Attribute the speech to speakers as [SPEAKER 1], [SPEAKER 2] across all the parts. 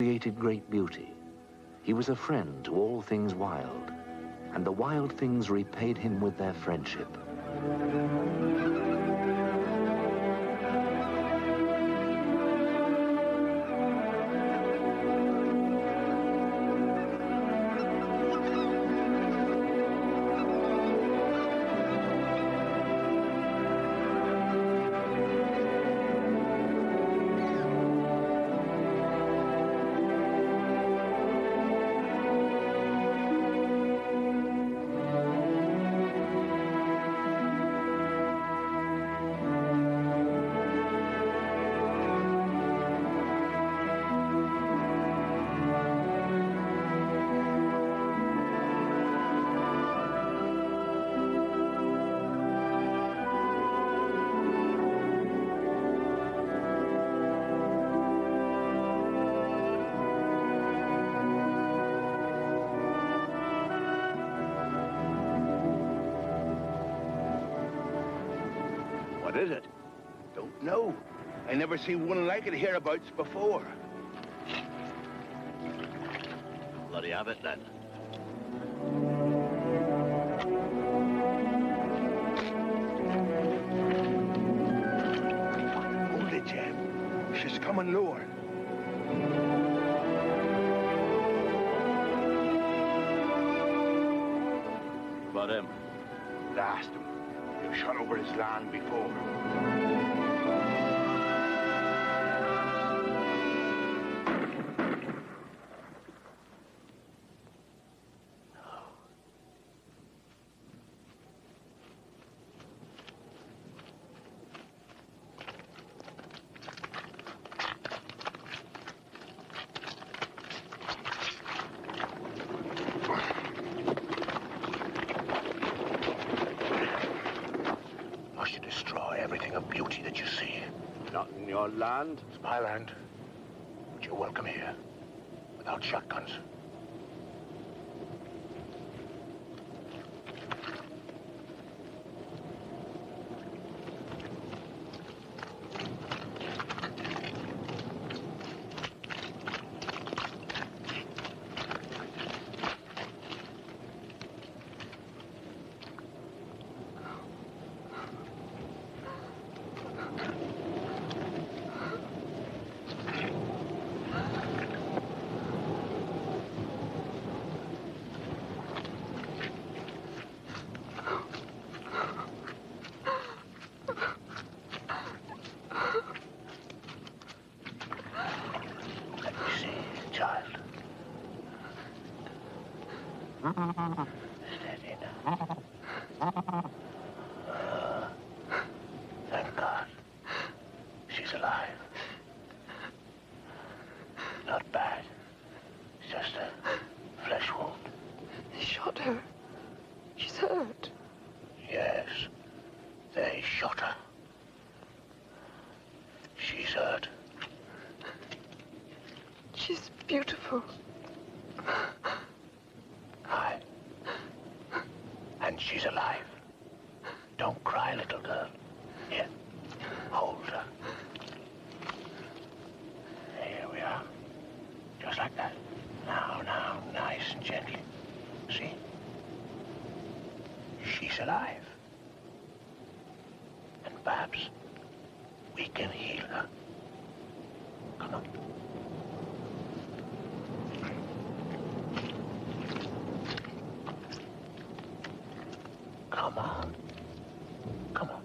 [SPEAKER 1] created great beauty. He was a friend to all things wild, and the wild things repaid him with their friendship.
[SPEAKER 2] What is it?
[SPEAKER 3] Don't know. I never seen one like it hereabouts before.
[SPEAKER 2] Bloody have it then.
[SPEAKER 3] Hold it, Jem. She's coming lower.
[SPEAKER 2] About him?
[SPEAKER 3] Blast him. You've shot over his land before. Must you destroy everything of beauty that you see?
[SPEAKER 2] Not in your land?
[SPEAKER 3] It's my land. But you're welcome here. Without shotguns. Steady now. Thank God. She's alive. Not bad. It's just a flesh wound.
[SPEAKER 4] They shot her. She's hurt.
[SPEAKER 3] Yes. They shot her. She's hurt.
[SPEAKER 4] She's beautiful.
[SPEAKER 3] Aye. And she's alive. Don't cry, little girl. Here, hold her. Here we are. Just like that. Now, nice and gently. See? She's alive. And perhaps we can heal her. Come on. Come on. Come on.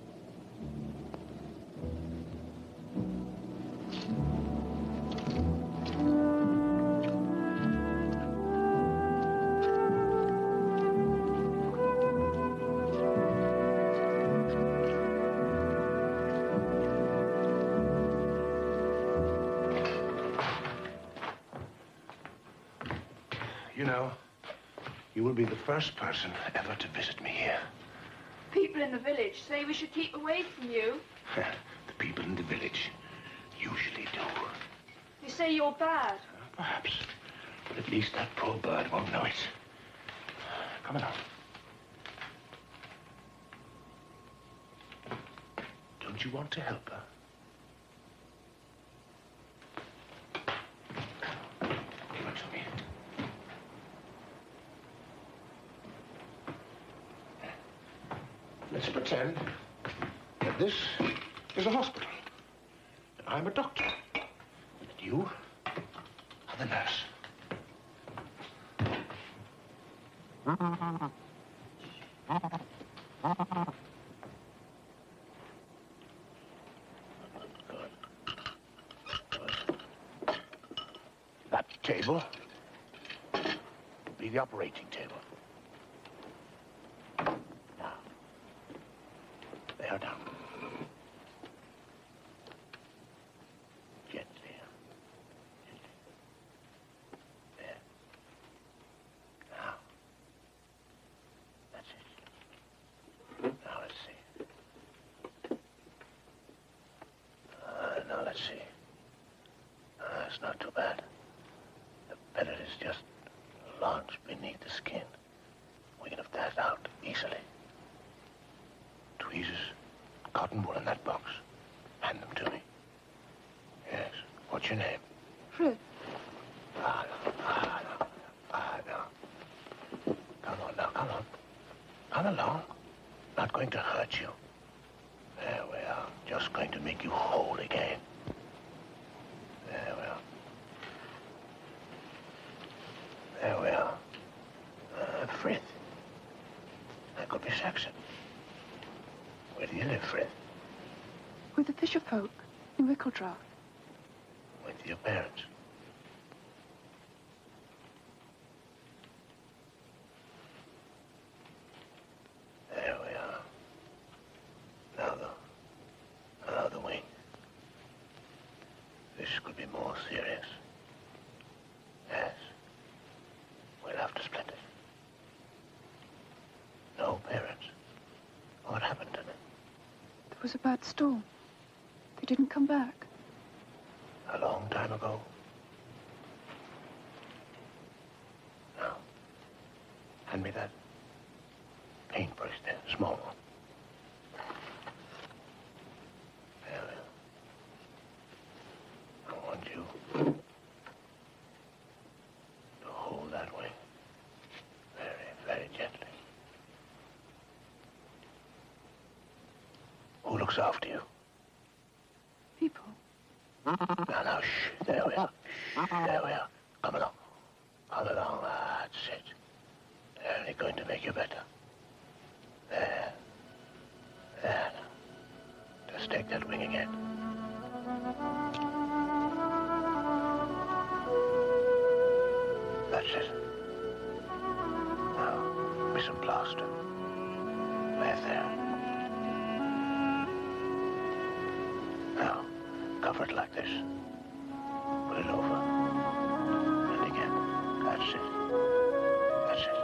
[SPEAKER 3] You know, you will be the first person ever to visit me here.
[SPEAKER 5] People in the village say we should keep away from you.
[SPEAKER 3] The people in the village usually do.
[SPEAKER 5] They say you're bad.
[SPEAKER 3] Perhaps. But at least that poor bird won't know it. Come along. Don't you want to help her? This is a hospital. And I'm a doctor. And you are the nurse. That table will be the operating table. Now, lay her down. Gently. Gently. There. Now. That's it. Now, let's see. Now, let's see. It's not too bad. The pellet is just lodged beneath the skin. We can have that out easily. Tweezers, cotton wool in that box. Hand them to me. Yes. What's your name?
[SPEAKER 4] Frith.
[SPEAKER 3] No. Come on now, come on. Come along. Not going to hurt you. There we are. Just going to make you whole again. There we are. There we are. Frith. That could be Saxon. Where do you live, Frith?
[SPEAKER 4] With the fisher folk in Wickledraw.
[SPEAKER 3] With your parents. There we are. Now the wing. This could be more serious. Yes. We'll have to split it. No parents. What happened to them?
[SPEAKER 4] There was a bad storm. They didn't come back.
[SPEAKER 3] A long time ago. Now, hand me that paintbrush there, small one. There we are. I want you to hold that wing very, very gently. Who looks after you?
[SPEAKER 4] People.
[SPEAKER 3] Now, shh. There we are. Shh, there we are. Come along. Come along. That's it. They're only going to make you better. There. There. Just take that wing again. That's it. Now, with some plaster. Lay it there. Now, cover it like this. Put it over. And again. That's it. That's it.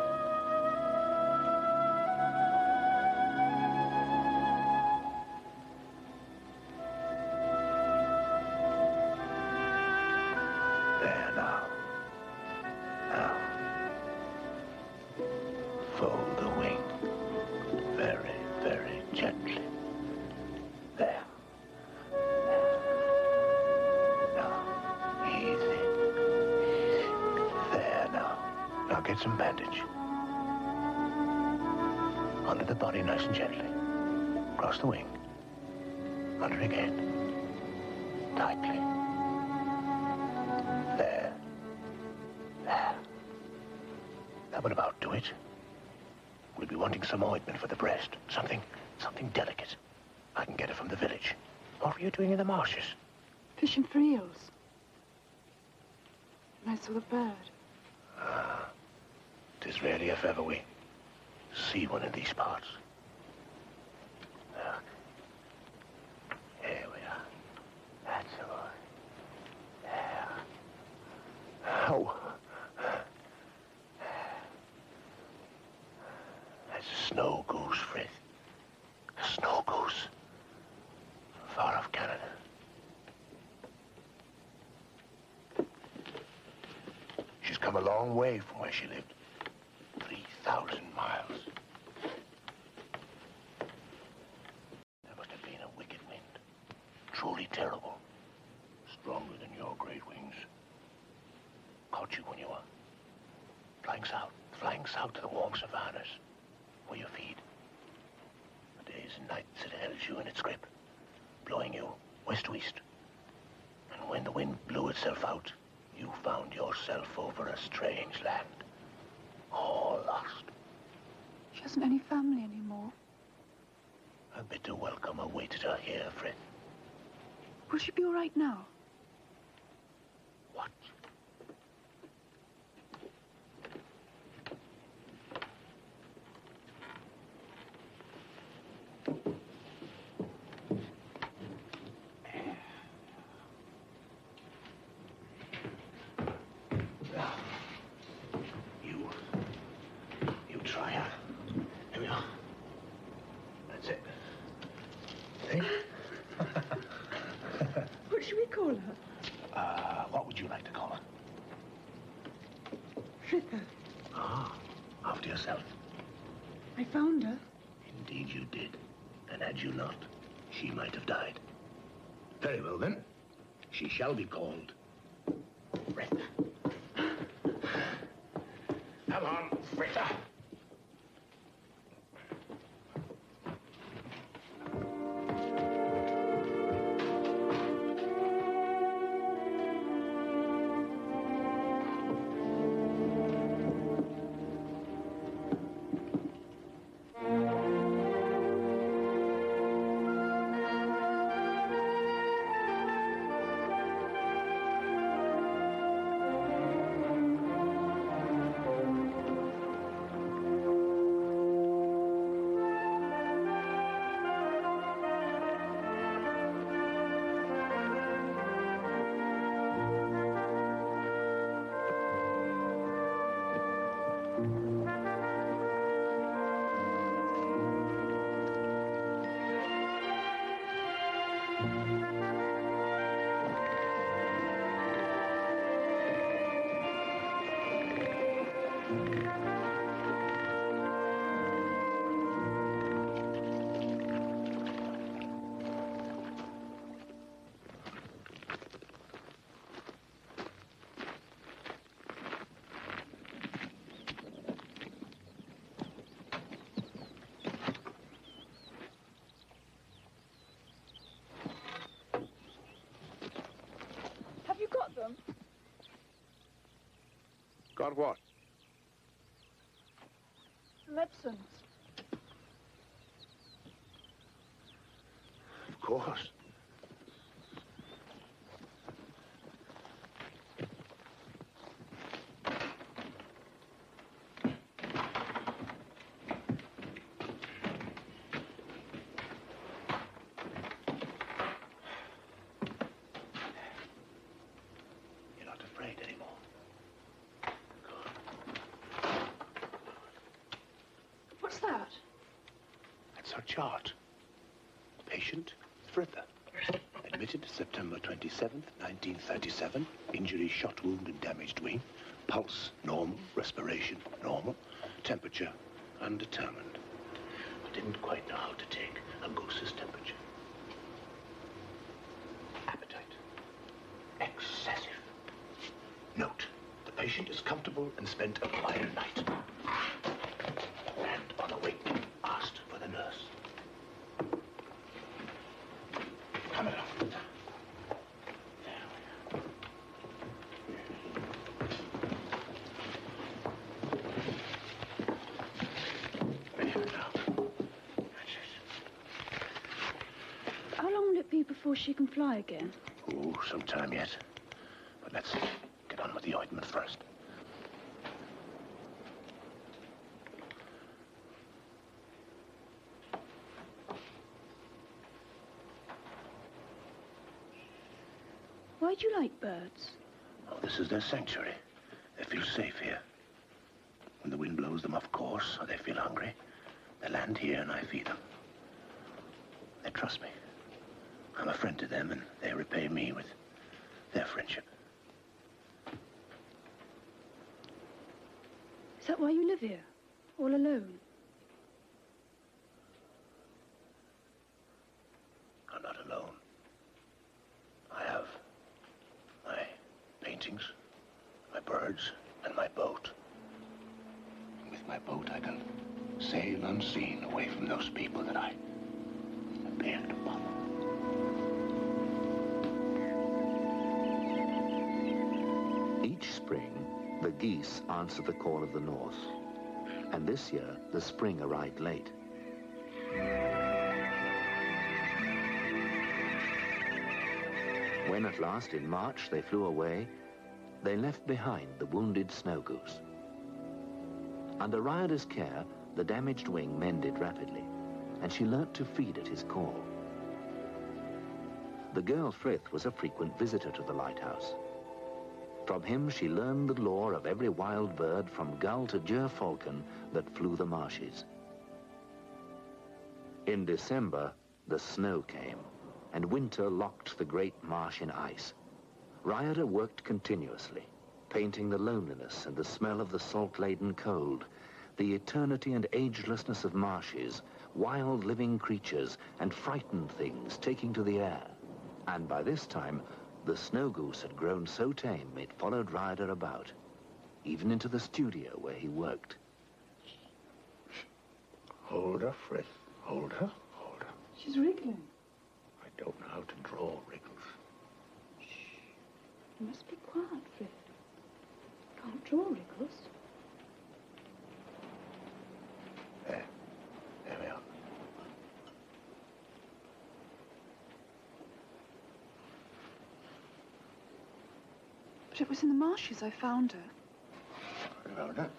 [SPEAKER 3] There now. Now. Fold the wing. Very, very gently. There. Now get some bandage. Under the body nice and gently. Across the wing. Under again. Tightly. There. There. That would about do it. We'll be wanting some ointment for the breast. Something delicate. I can get it from the village. What were you doing in the marshes?
[SPEAKER 4] Fishing for eels. And I saw the bird.
[SPEAKER 3] Ah. 'Tis rarely if ever we see one in these parts. Look. Here we are. That's all. There. Oh. That's a Snowgoose, Frith. A Snowgoose. From far off Canada. She's come a long way from where she lived. 3,000 miles. There must have been a wicked wind. Truly terrible. Stronger than your great wings. Caught you when you were flying south to the warm savannas where you feed. The days nights it held you in its grip, blowing you west to east. And when the wind blew itself out, you found yourself over a strange land, all lost.
[SPEAKER 4] She hasn't any family anymore.
[SPEAKER 3] A bitter welcome awaited her here, Fred.
[SPEAKER 4] Will she be all right now?
[SPEAKER 3] What? You try her. Here we are. That's it. Hey?
[SPEAKER 4] What should we call her?
[SPEAKER 3] What would you like to call her?
[SPEAKER 4] Frithna.
[SPEAKER 3] Ah, after yourself.
[SPEAKER 4] I found her.
[SPEAKER 3] Indeed you did. And had you not, she might have died. Very well, then. She shall be called Frithna. Come on, Frithna.
[SPEAKER 4] Have you got them?
[SPEAKER 2] Got what?
[SPEAKER 4] Medicines.
[SPEAKER 3] Of course. You're not afraid anymore.
[SPEAKER 4] What's that?
[SPEAKER 3] That's her chart. Patient, Frithna. Admitted September 27th, 1937. Injury, shot wound and damaged wing. Pulse, normal. Respiration, normal. Temperature, undetermined. But didn't quite know how to take a goose's temperature. Appetite, excessive. Note, the patient is comfortable and spent a quiet night. And on awakening, asked for the nurse. Come along. There we are. There we go. That's it.
[SPEAKER 4] How long will it be before she can fly again?
[SPEAKER 3] Oh, some time yet. But let's get on with the ointment first.
[SPEAKER 4] Why do you like birds?
[SPEAKER 3] Oh, this is their sanctuary. They feel safe here. When the wind blows them off course, or they feel hungry, they land here and I feed them. They trust me. I'm a friend to them, and they repay me with their friendship.
[SPEAKER 4] Is that why you live here? All alone?
[SPEAKER 3] I'm not alone. I have my paintings, my birds, and my boat. And with my boat, I can sail unseen away from those people that I upscaled buff.
[SPEAKER 1] Each spring, the geese answer the call of the north. And this year, the spring arrived late. When at last in March they flew away, they left behind the wounded Snowgoose. Under Ryader's care, the damaged wing mended rapidly, and she learnt to feed at his call. The girl Frith was a frequent visitor to the lighthouse. From him she learned the lore of every wild bird from gull to gerfalcon that flew the marshes. In December, the snow came, and winter locked the great marsh in ice. Ryader worked continuously, painting the loneliness and the smell of the salt-laden cold, the eternity and agelessness of marshes, wild living creatures, and frightened things taking to the air. And by this time, the Snowgoose had grown so tame it followed Ryader about, even into the studio where he worked.
[SPEAKER 3] Hold her, Frith. Hold her, hold her.
[SPEAKER 4] She's wriggling.
[SPEAKER 3] I don't know how to draw wriggles.
[SPEAKER 4] Shh. You must be quiet, Fred. Can't draw wriggles.
[SPEAKER 3] There. There we are.
[SPEAKER 4] But it was in the marshes I found her.
[SPEAKER 3] Found her?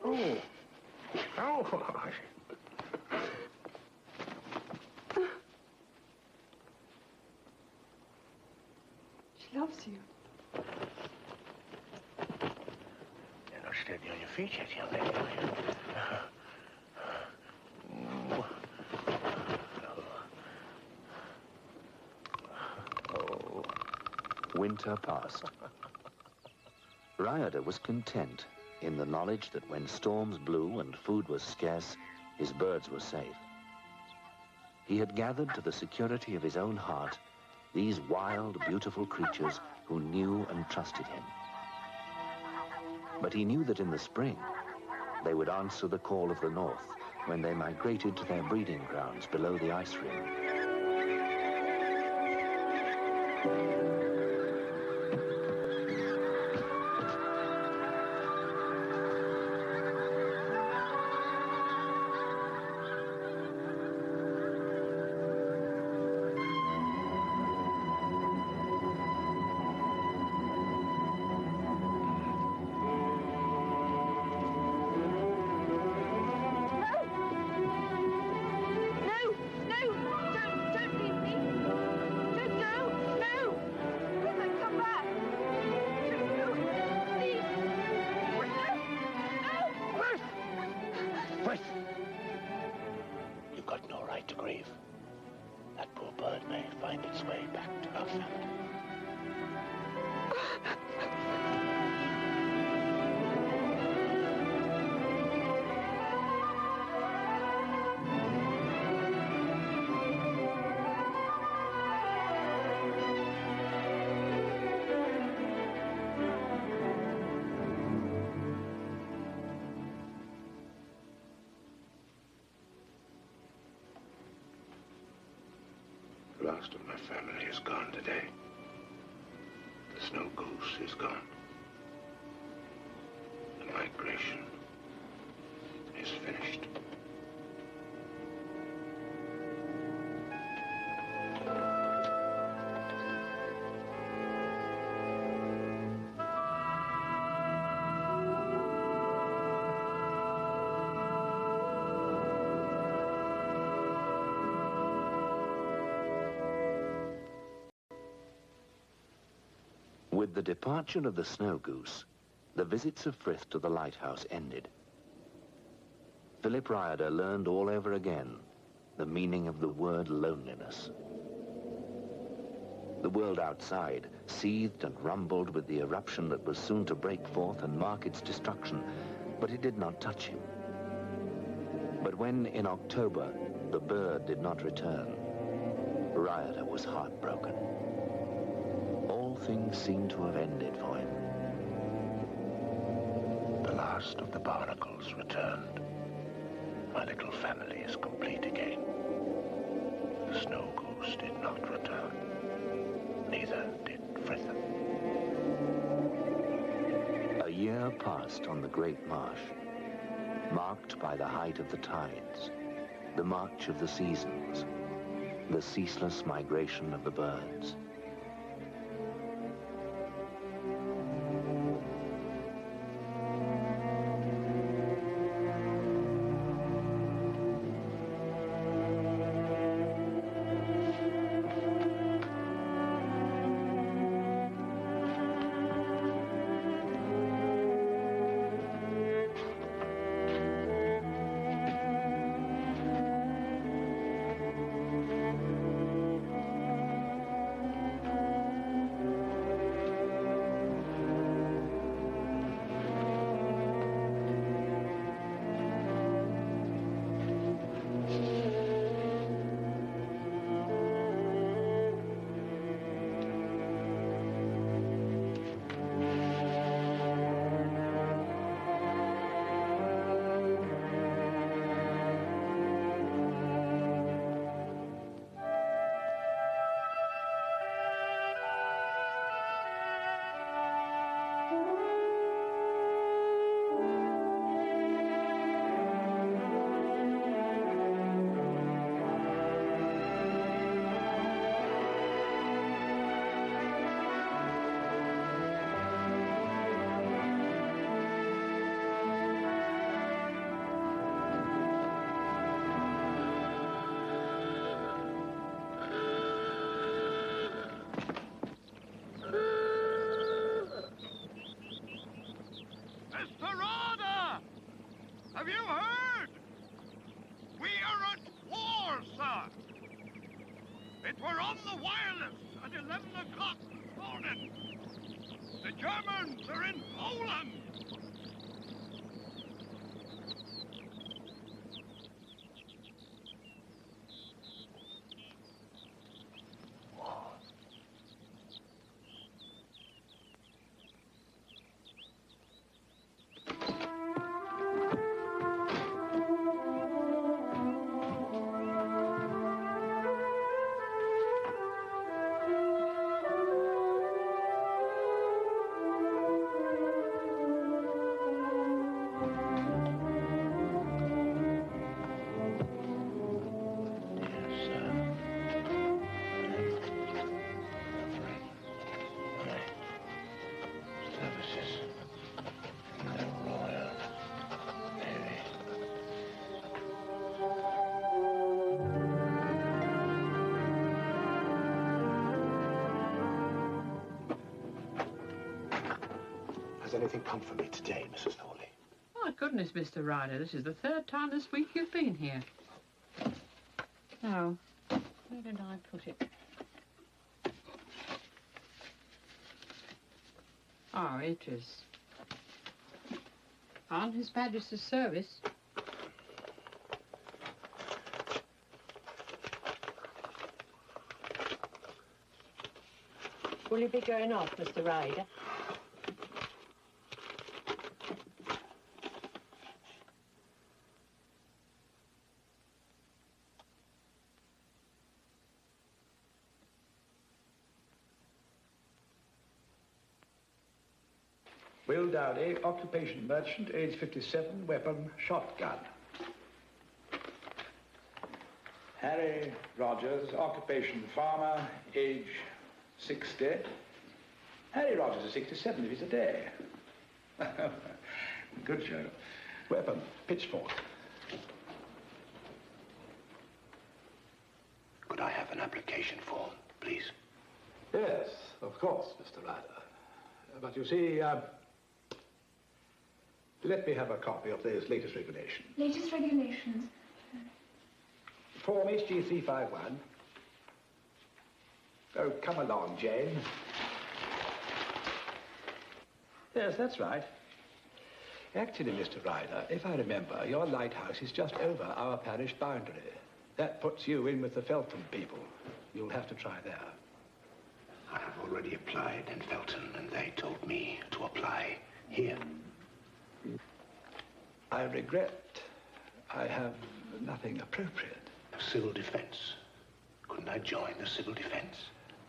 [SPEAKER 3] Oh. Oh.
[SPEAKER 4] She loves you.
[SPEAKER 3] You're not steady on your feet yet, young lady, are you? Oh.
[SPEAKER 1] Winter passed. Ryader was content in the knowledge that when storms blew and food was scarce, his birds were safe. He had gathered to the security of his own heart these wild, beautiful creatures who knew and trusted him. But he knew that in the spring, they would answer the call of the north when they migrated to their breeding grounds below the ice rim.
[SPEAKER 3] You've got no right to grieve. That poor bird may find its way back to her family. The last of my family is gone today. The Snowgoose is gone. The migration is finished.
[SPEAKER 1] With the departure of the Snowgoose, the visits of Frith to the lighthouse ended. Philip Ryader learned all over again the meaning of the word loneliness. The world outside seethed and rumbled with the eruption that was soon to break forth and mark its destruction, but it did not touch him. But when, in October, the bird did not return, Rioter was heartbroken. All things seemed to have ended for him.
[SPEAKER 3] The last of the barnacles returned. My little family is complete again. The Snowgoose did not return. Neither did Fritham.
[SPEAKER 1] A year passed on the Great Marsh, marked by the height of the tides, the march of the seasons, the ceaseless migration of the birds.
[SPEAKER 6] Have you heard? We are at war, sir. It were on the wireless at 11 o'clock this morning. The Germans are in Poland.
[SPEAKER 3] Has anything come for me today, Mrs. Thorley?
[SPEAKER 7] My goodness, Mr. Ryder, this is the third time this week you've been here. Now, where did I put it? Oh, it is. On His Majesty's service.
[SPEAKER 8] Will you be going off, Mr. Ryder?
[SPEAKER 9] Will Dowdy, occupation merchant, age 57, weapon, shotgun. Harry Rogers, occupation farmer, age 60. Harry Rogers is 67 if he's a day. Good show. Weapon, pitchfork.
[SPEAKER 3] Could I have an application form, please?
[SPEAKER 9] Yes, of course, Mr. Ryder. But you see, let me have a copy of those latest regulations.
[SPEAKER 4] Latest regulations?
[SPEAKER 9] Form HG 351. Oh, come along, Jane. Yes, that's right. Actually, Mr. Ryder, if I remember, your lighthouse is just over our parish boundary. That puts you in with the Feltham people. You'll have to try there.
[SPEAKER 3] I have already applied in Felton, and they told me to apply here.
[SPEAKER 9] I regret I have nothing appropriate.
[SPEAKER 3] Civil defense. Couldn't I join the civil defense?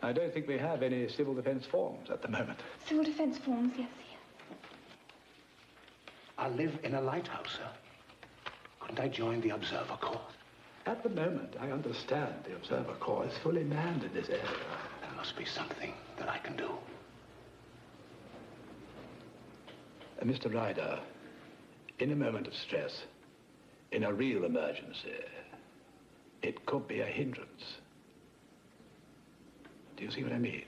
[SPEAKER 9] I don't think we have any civil defense forms at the moment.
[SPEAKER 4] Civil defense forms, yes, here.
[SPEAKER 3] I live in a lighthouse, sir. Couldn't I join the Observer Corps?
[SPEAKER 9] At the moment, I understand the Observer Corps is fully manned in this area.
[SPEAKER 3] There must be something that I can do.
[SPEAKER 9] Mr. Ryder, in a moment of stress, in a real emergency, it could be a hindrance. Do you see what I mean?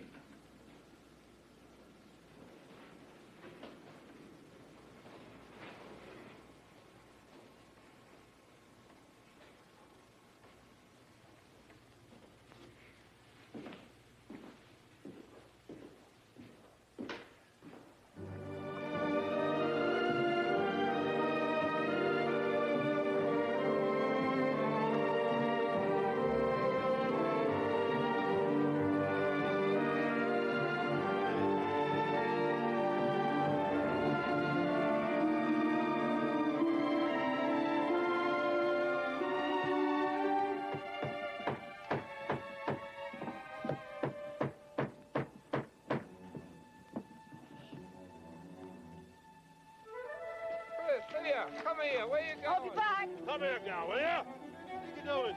[SPEAKER 6] Come here, where you going?
[SPEAKER 4] I'll be back.
[SPEAKER 6] Come here now, will you? What are you doing?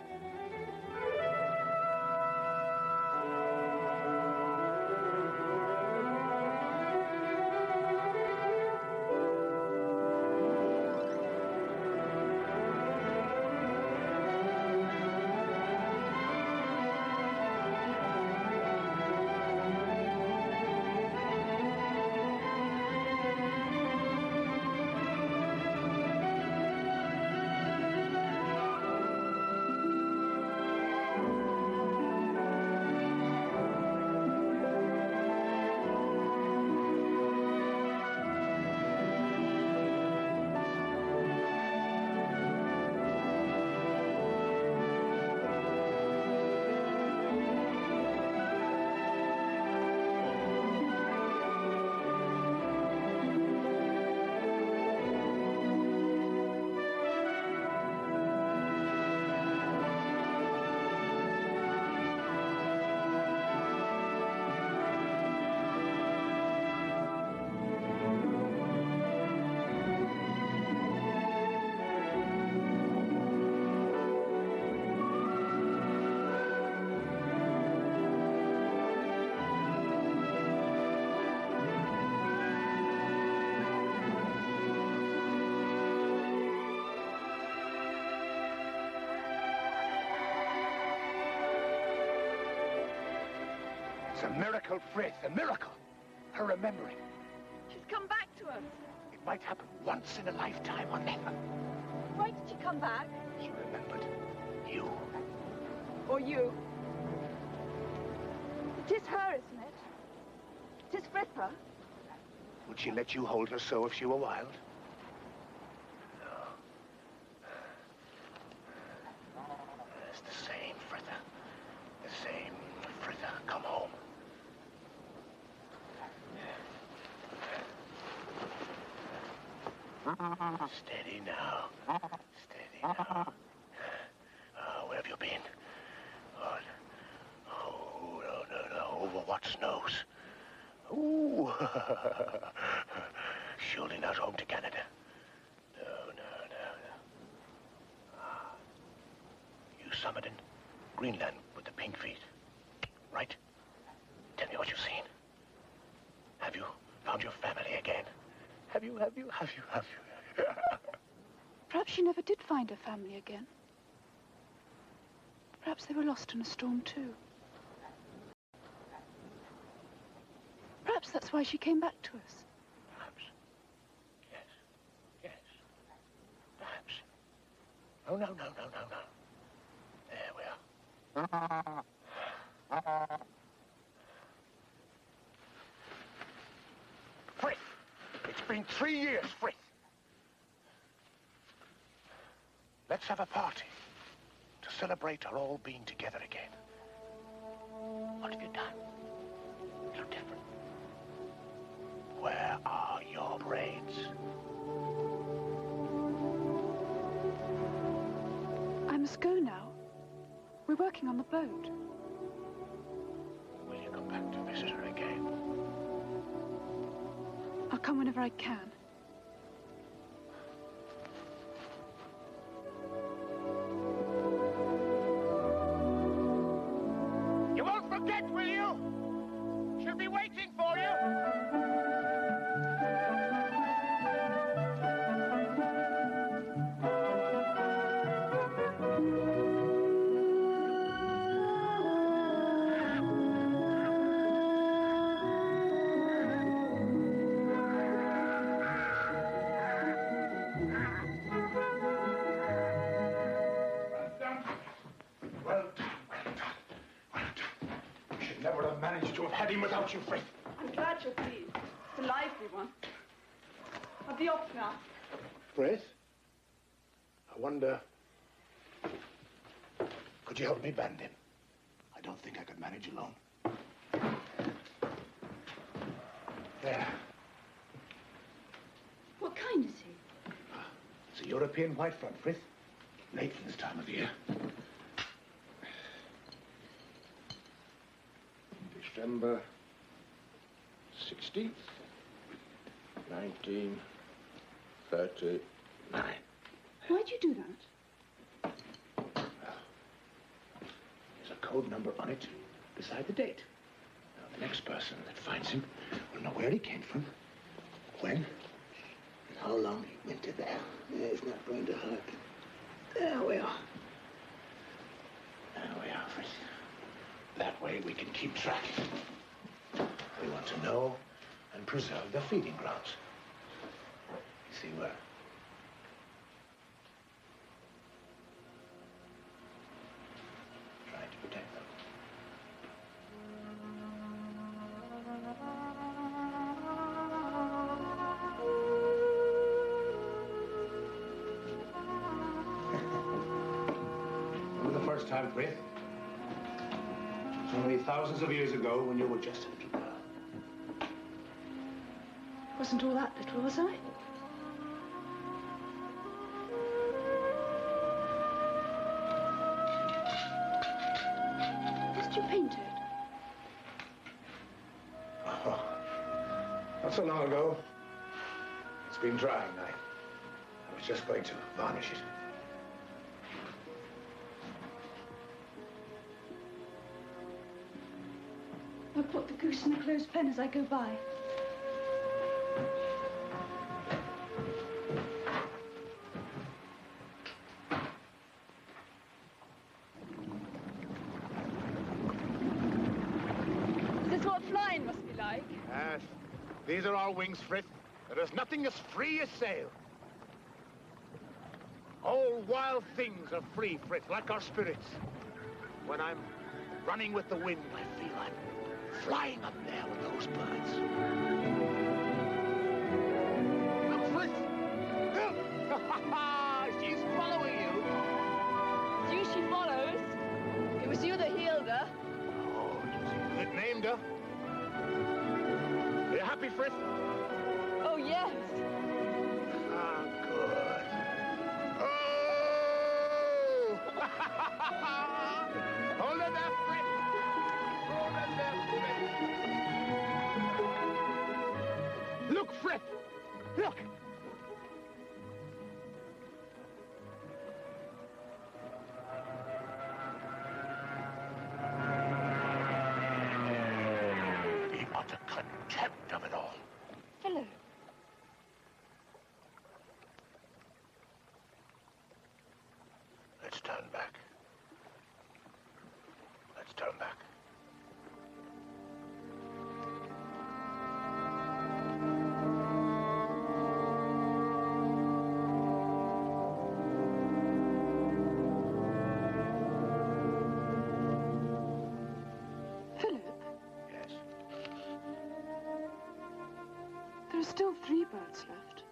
[SPEAKER 3] It's a miracle, Frith, a miracle. Her remembering.
[SPEAKER 5] She's come back to us.
[SPEAKER 3] It might happen once in a lifetime or never.
[SPEAKER 5] Why did she come back?
[SPEAKER 3] She remembered you.
[SPEAKER 5] Or you? It is her, isn't it? It is Frithra.
[SPEAKER 3] Would she let you hold her so if she were wild? No. It's the same, Frithra. The same, Frithra. Come home. Steady now. Steady now. Where have you been? What? Oh, no. Over what snows? Ooh. Surely not home to Canada. No. You summoned in Greenland with the pink feet, right? Tell me what you've seen. Have you found your family again? Have you?
[SPEAKER 4] Perhaps she never did find her family again. Perhaps they were lost in a storm too. Perhaps that's why she came back to us.
[SPEAKER 3] Perhaps. Yes. Perhaps. Oh, no. There we are. Frith! It's been 3 years, Frith. Let's have a party to celebrate our all being together again.
[SPEAKER 4] must go now. We're working on the boat.
[SPEAKER 3] Will you come back to visit her again?
[SPEAKER 4] I'll come whenever I can.
[SPEAKER 6] You won't forget, will you? She'll be waiting for you.
[SPEAKER 3] Never have managed to have had him without you, Frith.
[SPEAKER 5] I'm glad you're pleased. It's a lively one. I'll be off now.
[SPEAKER 3] Frith? I wonder... Could you help me band him? I don't think I could manage alone. There.
[SPEAKER 5] What kind is he?
[SPEAKER 3] It's a European white front, Frith. Late for this time of year. December 16th, 1939.
[SPEAKER 5] Why'd you do that?
[SPEAKER 3] There's a code number on it beside the date. Now, the next person that finds him will know where he came from, when, and how long he wintered there. It's not going to hurt. There we are. There we are, Frith. That way we can keep track. We want to know and preserve the feeding grounds. You see where? Trying to protect them. Remember the first time, Frith? Only thousands of years ago when you were just a little girl.
[SPEAKER 4] Wasn't all that little, was I?
[SPEAKER 5] Did you paint it?
[SPEAKER 3] Oh, not so long ago. It's been drying. I was just going to varnish it.
[SPEAKER 4] I'll put the goose in the closed pen as I go by.
[SPEAKER 5] Is this what flying must be like?
[SPEAKER 3] Yes. These are our wings, Frith. There is nothing as free as sail. All wild things are free, Frith, like our spirits. When I'm running with the wind, I feel I'm flying up there with those birds. Look, Frith! Look! She's following you.
[SPEAKER 5] It's you she follows. It was you that healed her.
[SPEAKER 3] Oh, it was you that named her. Are you happy, Frith?
[SPEAKER 5] Oh, yes.
[SPEAKER 3] Ah, good. Oh! Hold it there, Frith. Hold it there, Frith. Look, Frith. Look. The utter contempt of it all.
[SPEAKER 5] Philip.
[SPEAKER 3] Let's turn back. Let's turn back.
[SPEAKER 4] Philip,
[SPEAKER 3] Yes.
[SPEAKER 4] there are still 3 birds left.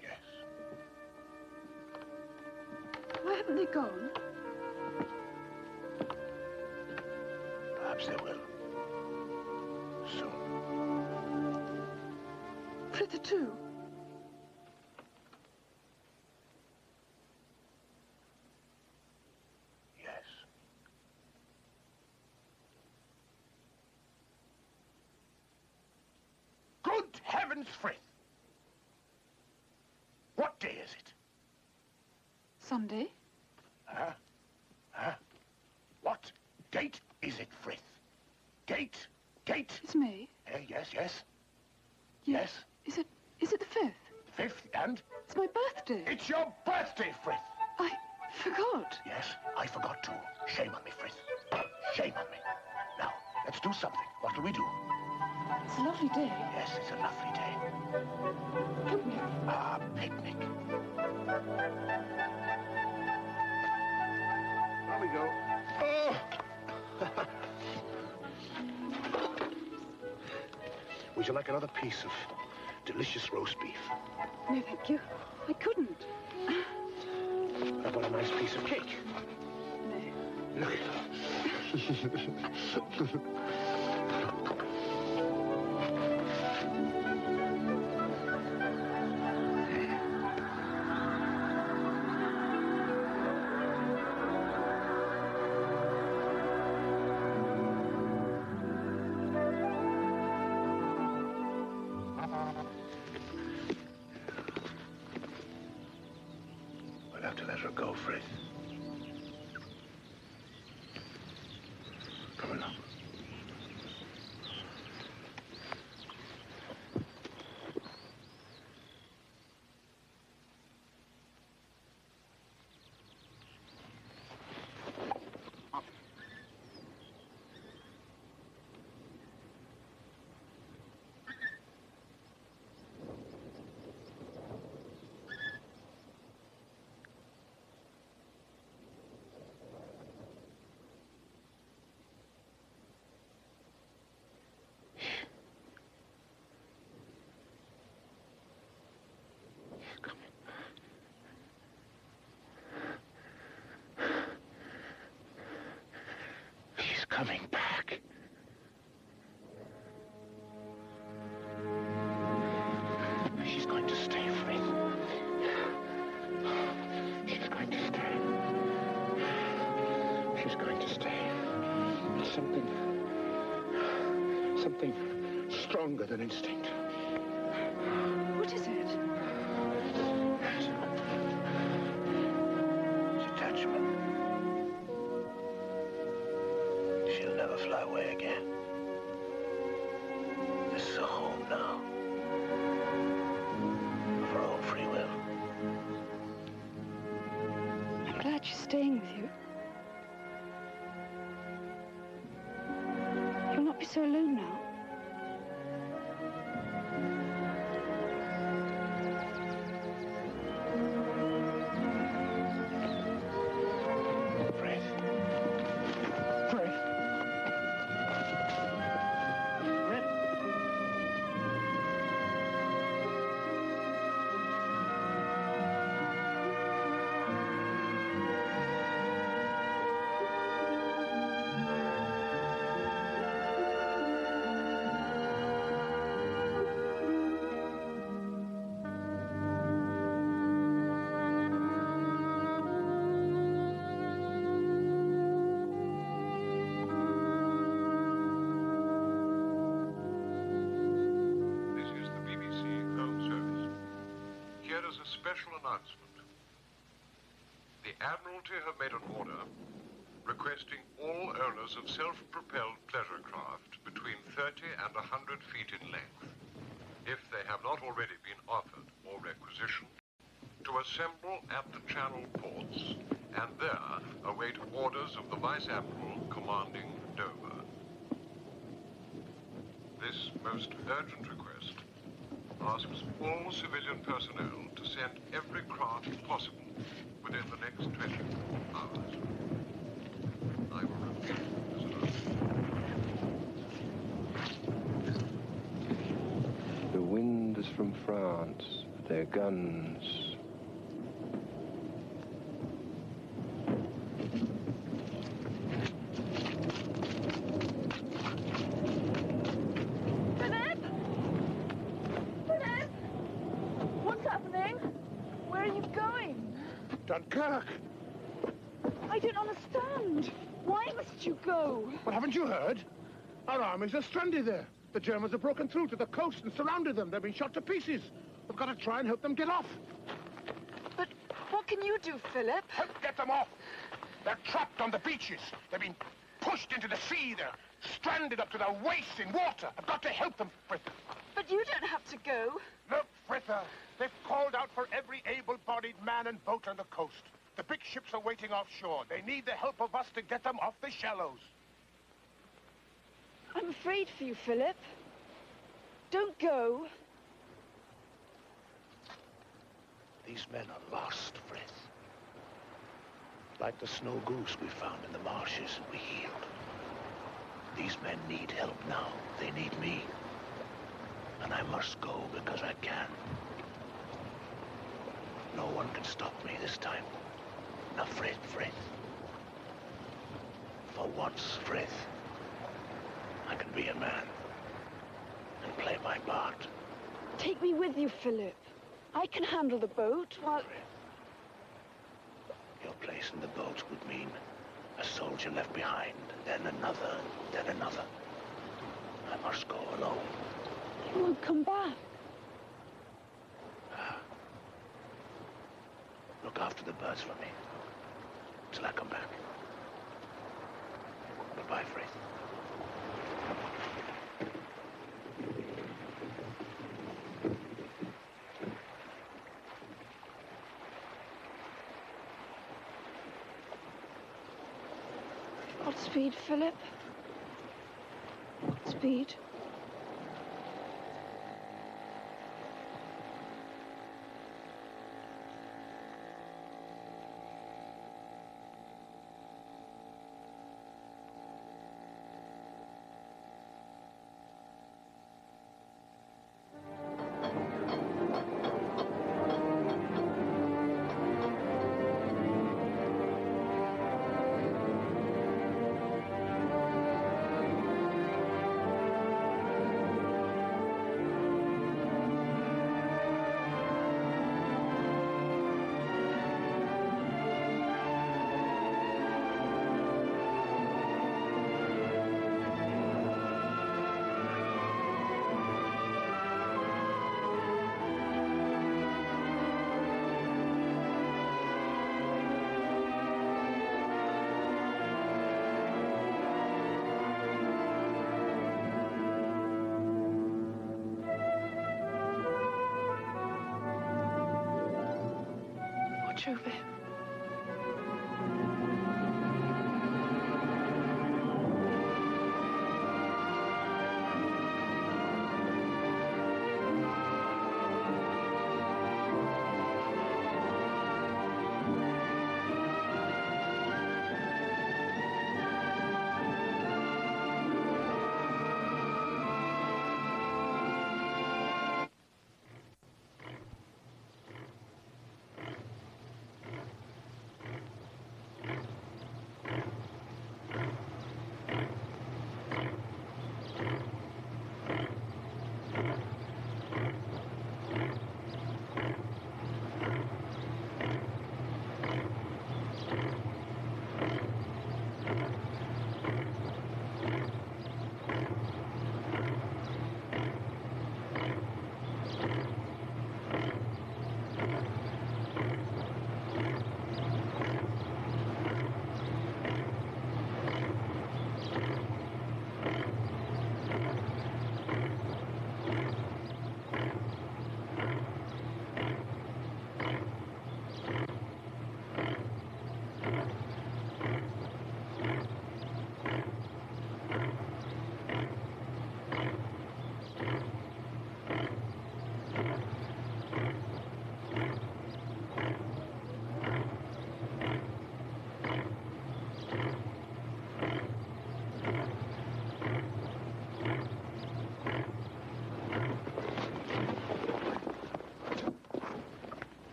[SPEAKER 3] Yes.
[SPEAKER 4] Why haven't they gone?
[SPEAKER 3] Perhaps they will. Soon. heavens, Frith! What day is it?
[SPEAKER 5] Sunday?
[SPEAKER 3] Huh? Huh? What date is it, Frith? Date? Date?
[SPEAKER 5] It's May.
[SPEAKER 3] Yes, yes.
[SPEAKER 5] Yeah.
[SPEAKER 3] Yes.
[SPEAKER 5] Is it the 5th?
[SPEAKER 3] 5th, and?
[SPEAKER 5] It's my birthday.
[SPEAKER 3] It's your birthday, Frith!
[SPEAKER 5] I forgot.
[SPEAKER 3] Yes, I forgot too. Shame on me, Frith. Shame on me. Now, let's do something. What do we do?
[SPEAKER 5] It's a lovely day.
[SPEAKER 3] Yes, it's a lovely day.
[SPEAKER 5] Picnic.
[SPEAKER 3] Ah, picnic. There we go. Oh! Would you like another piece of delicious roast beef?
[SPEAKER 5] No, thank you. I couldn't.
[SPEAKER 3] How about a nice piece of cake?
[SPEAKER 5] No.
[SPEAKER 3] Look. We'll have to let her go, Frith. Come along. She's coming back. She's going to stay, Frith. She's going to stay. She's going to stay. It's something stronger than instinct.
[SPEAKER 5] What is it?
[SPEAKER 3] Detachment. She'll never fly away again. This is a home now. Of her own free will.
[SPEAKER 5] I'm glad she's staying with you. You'll not be so alone now.
[SPEAKER 3] Frith. Frith.
[SPEAKER 6] This is the BBC Home Service. Here is a special announcement. The Admiralty have made an order requesting all owners of self-propelled pleasure craft between 30 and 100 feet in length, if they have not already been offered or requisitioned, to assemble at the Channel ports and there await orders of the Vice Admiral commanding Dover. This most urgent request asks all civilian personnel to send every craft possible within the next 24 hours. I will repeat this announcement.
[SPEAKER 10] The wind is from France, their guns.
[SPEAKER 5] What's happening? Where are you going?
[SPEAKER 3] Dunkirk.
[SPEAKER 5] I don't understand. Why must you go?
[SPEAKER 3] Well, haven't you heard? Our armies are stranded there. The Germans have broken through to the coast and surrounded them. They've been shot to pieces. We've got to try and help them get off.
[SPEAKER 5] But what can you do, Philip?
[SPEAKER 3] Help get them off. They're trapped on the beaches. They've been pushed into the sea. They're stranded up to their waists in water. I've got to help them, Frith.
[SPEAKER 5] But you don't have to go.
[SPEAKER 3] Look, Fritha, they've called out for every able-bodied man and boat on the coast. The big ships are waiting offshore. They need the help of us to get them off the shallows.
[SPEAKER 5] I'm afraid for you, Philip. Don't go.
[SPEAKER 3] These men are lost, Frith. Like the Snowgoose we found in the marshes and we healed. These men need help now. They need me. And I must go because I can. No one can stop me this time. Not Frith. For once, Frith, I can be a man and play my part.
[SPEAKER 5] Take me with you, Philip. I can handle the boat while...
[SPEAKER 3] Your place in the boat would mean a soldier left behind, then another, then another. I must go alone.
[SPEAKER 5] You won't come back.
[SPEAKER 3] Look after the birds for me, till I come back. Goodbye, Frith.
[SPEAKER 5] Godspeed, Philip. Godspeed. Watch over him.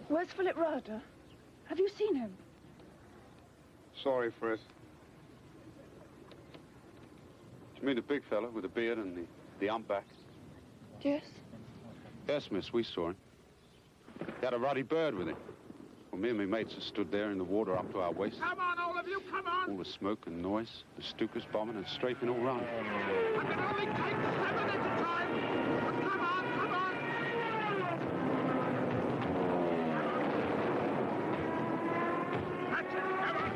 [SPEAKER 5] Where's Philip Ryder? Have you seen him?
[SPEAKER 11] Sorry, Frith. You mean the big fella with the beard and the humpback?
[SPEAKER 5] Yes.
[SPEAKER 11] Yes, miss, we saw him. He had a ruddy bird with him. Well, me and my mates had stood there in the water up to our waists.
[SPEAKER 3] Come on, all of
[SPEAKER 6] of you, come on!
[SPEAKER 11] All the smoke and noise, the Stukas bombing and strafing all round.
[SPEAKER 6] I can only take 7 at a time! But come on, come on! That's it, come on!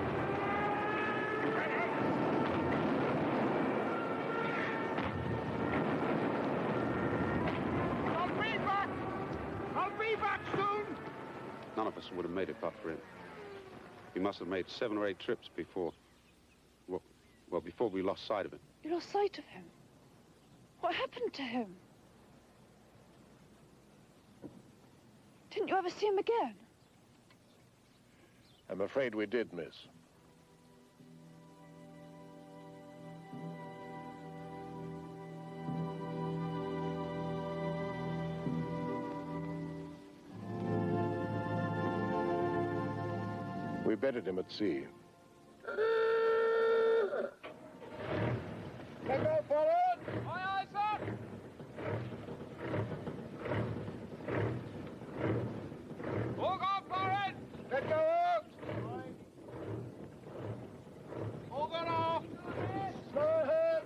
[SPEAKER 6] I'll be back! I'll be back soon!
[SPEAKER 11] None of us would have made it but for him. He must have made 7 or 8 trips before... Well, before we lost sight of him.
[SPEAKER 4] You lost sight of him? What happened to him? Didn't you ever see him again?
[SPEAKER 3] I'm afraid we did, miss. We bedded him at sea.
[SPEAKER 6] Let go forward! Aye, aye, sir! All go forward! Let go out! All gone off! Slow ahead!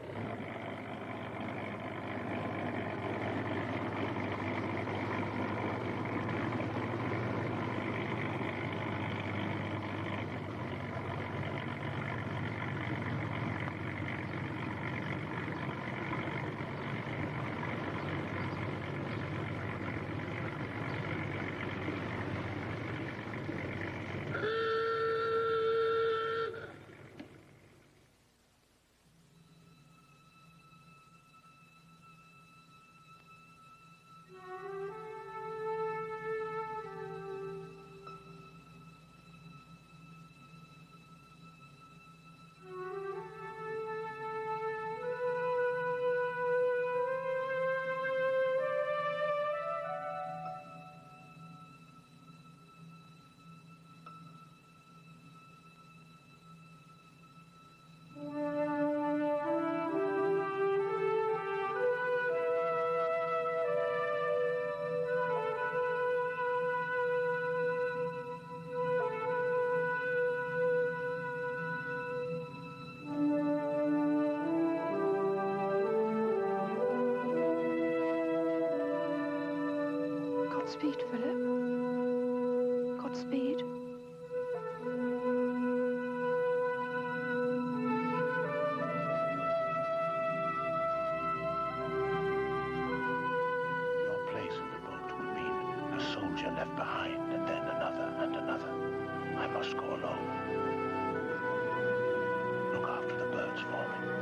[SPEAKER 4] Godspeed, Philip. Godspeed.
[SPEAKER 3] Your place in the boat would mean a soldier left behind, and then another and another. I must go alone. Look after the birds for me.